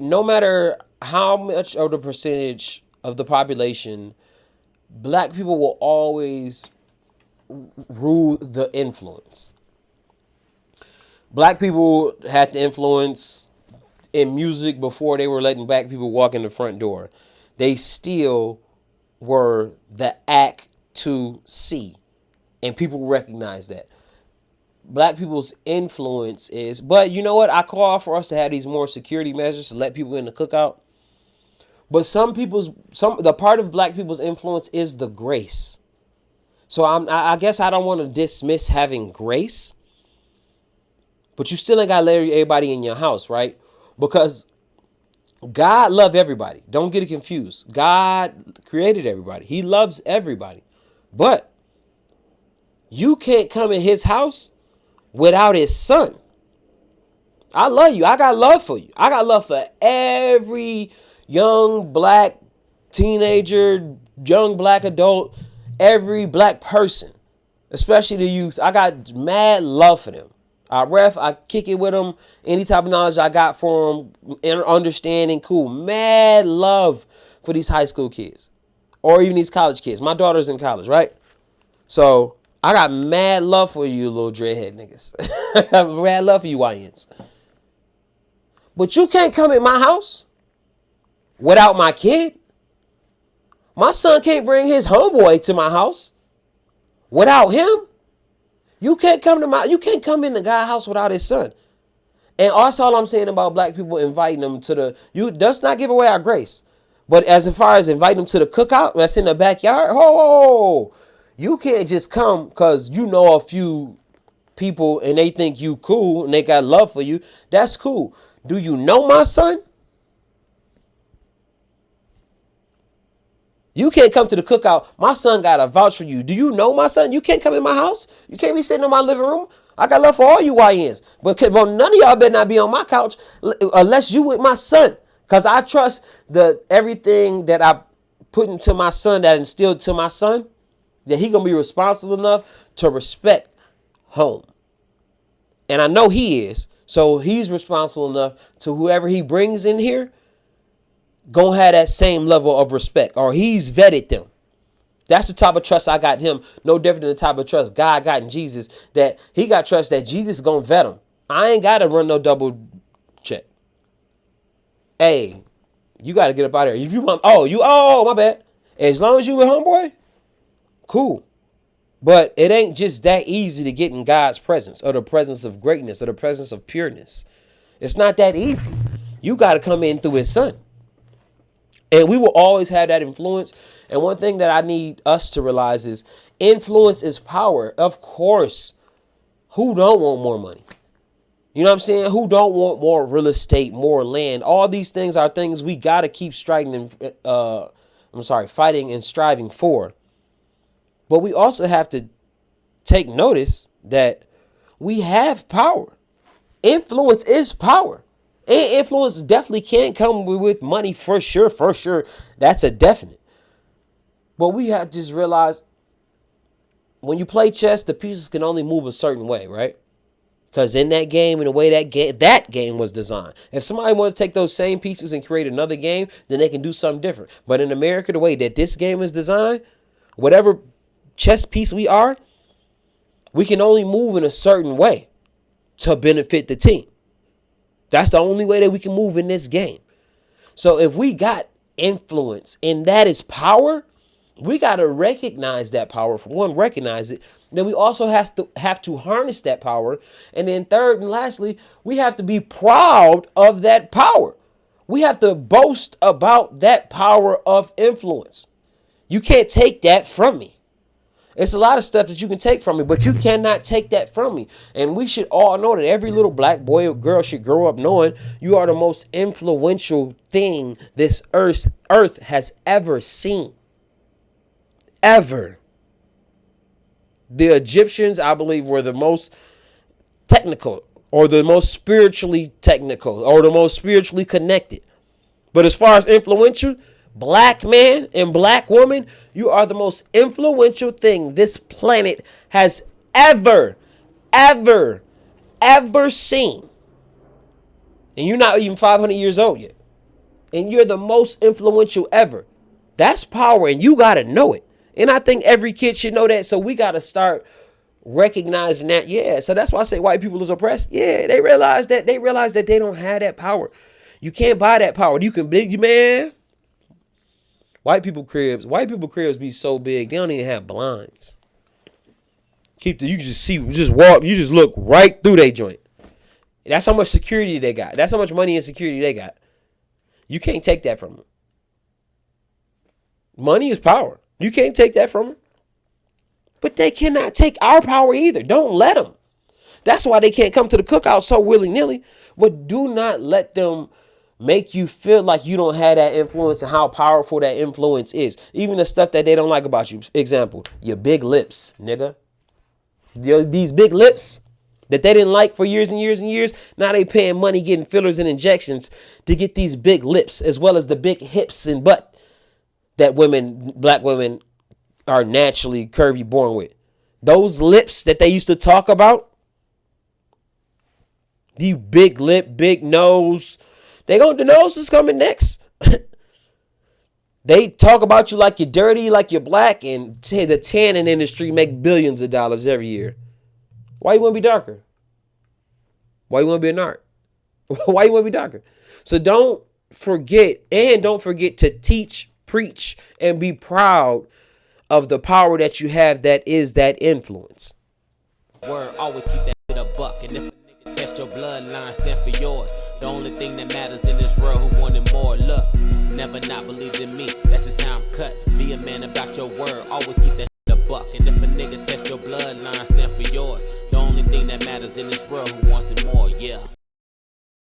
no matter how much of the percentage of the population, black people will always rule the influence. Black people had the influence in music before they were letting black people walk in the front door. They still were the act to see, and people recognize that. Black people's influence is, but you know what? I call for us to have these more security measures to let people in the cookout. But the part of black people's influence is the grace. So I guess I don't want to dismiss having grace, but you still ain't got to let everybody in your house, right? Because God loves everybody. Don't get it confused. God created everybody. He loves everybody. But you can't come in his house without his son. I love you. I got love for you. I got love for every young black teenager, young black adult, every black person, especially the youth. I got mad love for them. I kick it with them. Any type of knowledge I got for them, understanding, cool. Mad love for these high school kids or even these college kids. My daughter's in college, right? So I got mad love for you little dreadhead niggas. I got mad love for you YNs. But you can't come in my house without my kid. My son can't bring his homeboy to my house without him. You can't come in the guy's house without his son. And that's all I'm saying about black people inviting them to does not give away our grace. But as far as inviting them to the cookout that's in the backyard, you can't just come because you know a few people and they think you cool and they got love for you. That's cool. Do you know my son? You can't come to the cookout. My son got a vouch for you. Do you know my son? You can't come in my house. You can't be sitting in my living room. I got love for all you YNs. But none of y'all better not be on my couch unless you with my son. Because I trust everything that I put into my son, that instilled to my son, that he going to be responsible enough to respect home. And I know he is. So he's responsible enough to whoever he brings in here gonna have that same level of respect, or he's vetted them. That's the type of trust I got in him. No different than the type of trust God got in Jesus, that he got trust that Jesus gonna vet him. I ain't gotta run no double check. Hey, you gotta get up out of here. If you want, my bad. As long as you with homeboy, cool. But it ain't just that easy to get in God's presence, or the presence of greatness, or the presence of pureness. It's not that easy. You gotta come in through his son. And we will always have that influence. And one thing that I need us to realize is influence is power. Of course, who don't want more money? You know what I'm saying? Who don't want more real estate, more land? All these things are things we got to keep fighting and striving for. But we also have to take notice that we have power. Influence is power. And influence definitely can't come with money for sure. That's a definite. But we have to just realize when you play chess, the pieces can only move a certain way, right? Because in that game, in the way that game was designed, if somebody wants to take those same pieces and create another game, then they can do something different. But in America, the way that this game is designed, whatever chess piece we are, we can only move in a certain way to benefit the team. That's the only way that we can move in this game. So if we got influence and that is power, we got to recognize that power. For one, recognize it. Then we also have to harness that power. And then third and lastly, we have to be proud of that power. We have to boast about that power of influence. You can't take that from me. It's a lot of stuff that you can take from me, but you cannot take that from me. And we should all know that every little black boy or girl should grow up knowing you are the most influential thing this earth has ever seen. Ever. The Egyptians, I believe, were the most technical, or the most spiritually technical, or the most spiritually connected. But as far as influential, black man and black woman, you are the most influential thing this planet has ever seen. And you're not even 500 years old yet. and you're the most influential ever. That's power, and you got to know it. And I think every kid should know that. So we got to start recognizing that. Yeah. So that's why I say white people is oppressed. Yeah. They realize that they don't have that power. You can't buy that power. You can big, man. White people cribs be so big, they don't even have blinds. You just see, you just walk, you just look right through their joint. That's how much security they got. That's how much money and security they got. You can't take that from them. Money is power. You can't take that from them. But they cannot take our power either. Don't let them. That's why they can't come to the cookout so willy-nilly. But do not let them make you feel like you don't have that influence and how powerful that influence is. Even the stuff that they don't like about you. Example, your big lips, nigga. These big lips that they didn't like for years and years and years. Now they paying money getting fillers and injections to get these big lips, as well as the big hips and butt that black women are naturally curvy born with. Those lips that they used to talk about, the big lip, big nose, the nose is coming next. They talk about you like you're dirty, like you're black, and the tanning industry make billions of dollars every year. Why you want to be darker? Why you want to be a narc? Why you want to be darker? So don't forget to teach, preach, and be proud of the power that you have that is that influence. Word, always keep that shit a buck. And if a nigga test your bloodline, stand for yours. The only thing that matters in this world, who wanted more luck. Never not believed in me, that's just how I'm cut. Be a man about your word, always keep that shit a buck. And if a nigga test your bloodline, stand for yours. The only thing that matters in this world, who wants it more, yeah.